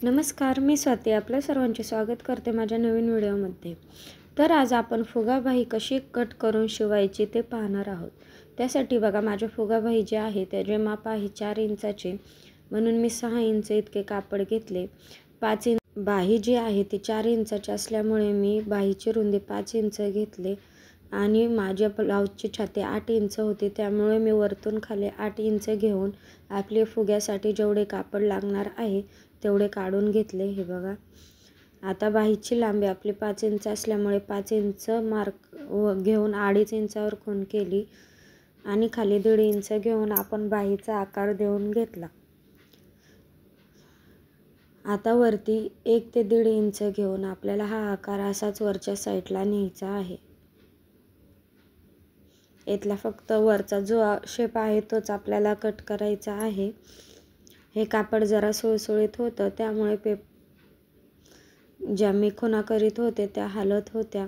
नमस्कार, मी स्वाती आपल्या सर्वांचे स्वागत करते माझ्या नवीन व्हिडिओमध्ये। तर आज आपण फुगाबाई कशी कट करून शिवायची ते पाहणार आहोत। त्यासाठी बघा, माझे फुगाबाई जे आहे त्याचे माप आहे 4 इंचाचे, म्हणून मी 6 इंच इतके कापड घेतले। 5 इंच बाही जी आहे ती 4 इंचाची असल्यामुळे मी बाहीची रुंदी 5 इंच घेतले आणि माझ्या ब्लाऊजची छाती 8 इंच होती, त्यामुळे मी वरतून खाली 8 इंच घेऊन आपले फुग्यासाठी जेवढे कापड लागणार आहे तेवढे काढून घेतले। हे बघा, आता बाहीची लांबी आपली 5 इंच असल्यामुळे 5 इंच मार्क घेऊन 2.5 इंचावर खूण केली आणि खाली 1.5 इंच घेऊन आपण बाहीचा आकार देऊन घेतला। आता वरती 1 ते 1.5 इंच घेऊन आपल्याला हा आकार असाच वरच्या साईडला न्यायचा आहे। इथला फक्त वरचा जो शेप आहे तोच आपल्याला कट करायचा आहे। हे कापड जरा सुळसुळीत होतं, त्यामुळे ज्या मी खुणा करीत होते त्या हालत होत्या।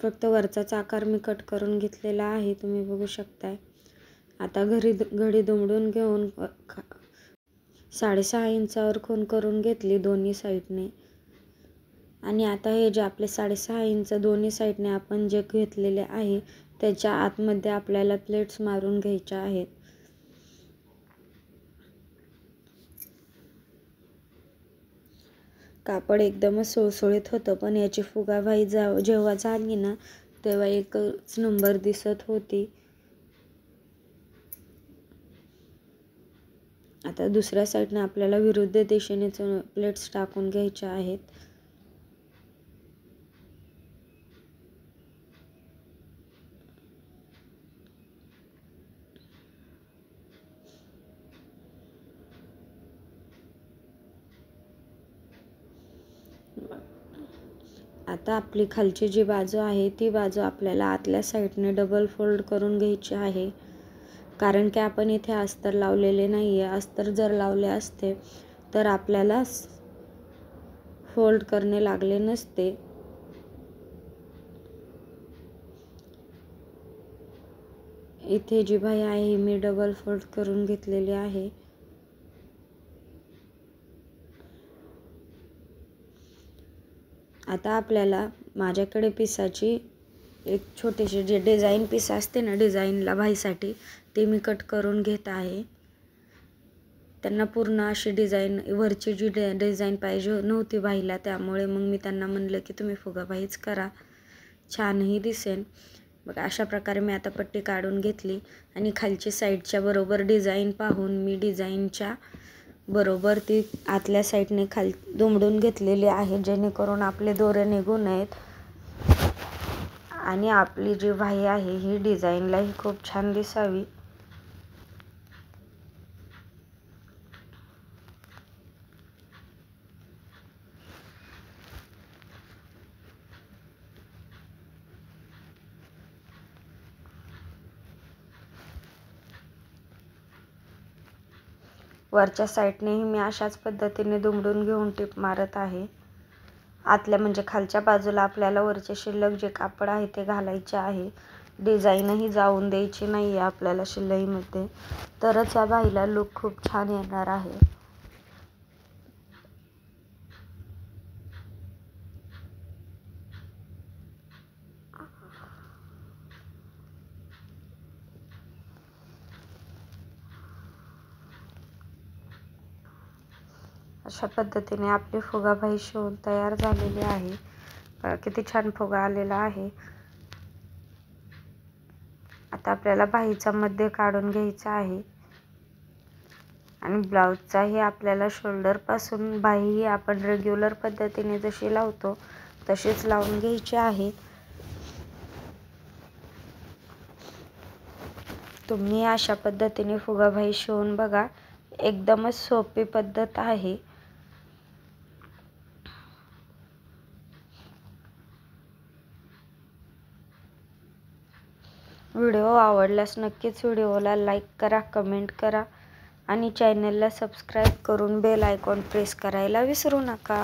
फक्त वरचाच आकार मी कट करून घेतलेला आहे, तुम्ही बघू शकताय। आता घडी दुमडून घेऊन 6.5 इंचावर खूण करून घेतली दोन्ही साईडने। आणि आता हे जे आपले 6.5 इंच दोन्ही साईडने आपण जे घेतलेले आहे त्याच्या आतमध्ये आपल्याला प्लेट्स मारून घ्यायच्या आहेत। कापड एकदमच सुळसुळीत होतं, पण याची फुगाबाई जेव्हा झाली ना तेव्हा एकच नंबर दिसत होती। आता दुसऱ्या साईडने आपल्याला विरुद्ध दिशेने प्लेट्स टाकून घ्यायच्या आहेत। आता आपली खालची जी बाजू आहे ती बाजू आपल्याला आतल्या साईडने डबल फोल्ड करून घ्यायची आहे, कारण की आपण इथे अस्तर लावलेले नाही आहे। अस्तर जर लावले असते तर आपल्याला फोल्ड करणे लागले नसते। इथे जी बाही आहे मी डबल फोल्ड करून घेतलेली आहे। आता आपल्याला माझ्याकडे पिसाची एक छोटीशी जे डिझाईन पीस असते ना डिझाईनला बाहीसाठी, ते मी कट करून घेत आहे। त्यांना पूर्ण अशी डिझाईन वरची जी डिझाईन पाहिजे नव्हती बाहीला, त्यामुळे मग मी त्यांना म्हणलं की तुम्ही फुगाबाहीच करा, छानही दिसेल। बघा, अशा प्रकारे मी आता पट्टी काढून घेतली आणि खालची साईडच्या बरोबर डिझाईन पाहून मी डिझाईनच्या बरोबर ती आतल्या साईडने खाली दुमडून घेतलेली आहे, जेणेकरून आपले दोरे निघू नयेत आणि आपली जी बाही आहे ही डिझाईनलाही खूप छान दिसावी। वरच्या साईडनेही मी अशाच पद्धतीने दुमडून घेऊन टिप मारत आहे। आतल्या म्हणजे खालच्या बाजूला आपल्याला वरचे शिल्लक जे कापड आहे ते घालायचे आहे। डिझाईनही जाऊन द्यायची नाही आहे आपल्याला शिलाईमध्ये, तरच या बाहीला लुक खूप छान येणार आहे। अशा पद्धतीने आपली फुगाबाई शिवून तयार झालेली आहे। किती छान फुगा आलेला आहे। आता आपल्याला बाहीचा मध्य काढून घ्यायचा आहे आणि ब्लाऊजचाही आपल्याला शोल्डर पासून बाही आपण रेग्युलर पद्धतीने जशी लावतो तशीच लावून घ्यायची आहे। तुम्ही अशा पद्धतीने फुगाबाई शिवून बघा, एकदमच सोपी पद्धत आहे। व्हिडिओ आवडल्यास नक्कीच व्हिडिओला लाईक करा, कमेंट करा आणि चॅनलला सबस्क्राईब करून बेल आयकॉन प्रेस करायला विसरू नका।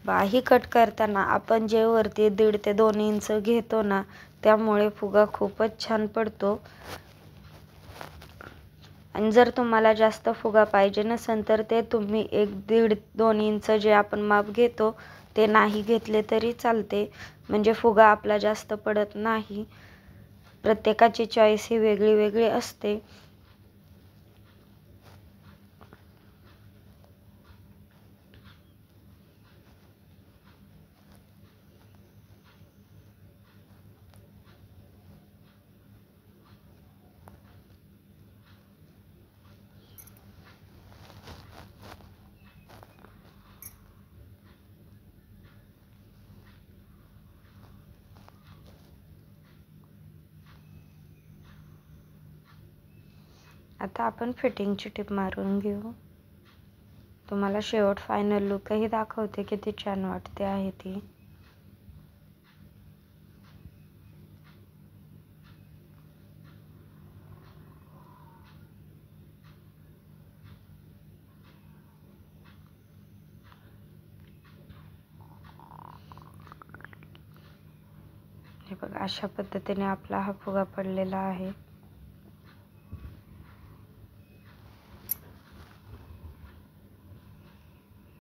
बाही कट करताना आपण जे वरती 1.5 ते 2 इंच घेतो ना, त्यामुळे फुगा खूपच छान पडतो। आणि जर तुम्हाला जास्त फुगा पाहिजे नसेल तर ते तुम्ही 1-1.5-2 इंच जे आपण माप घेतो ते नाही घेतले तरी चालते, म्हणजे फुगा आपला जास्त पडत नाही. प्रत्येकाची चॉईस ही वेगळी वेगळी असते. आता आपण फिटिंगची टिप मारून घेऊ. तुम्हाला शेवट फायनल लुकही दाखवते किती छान वाटते आहे ती. हे बघा, अशा पद्धतीने आपला हा फुगा पडलेला आहे.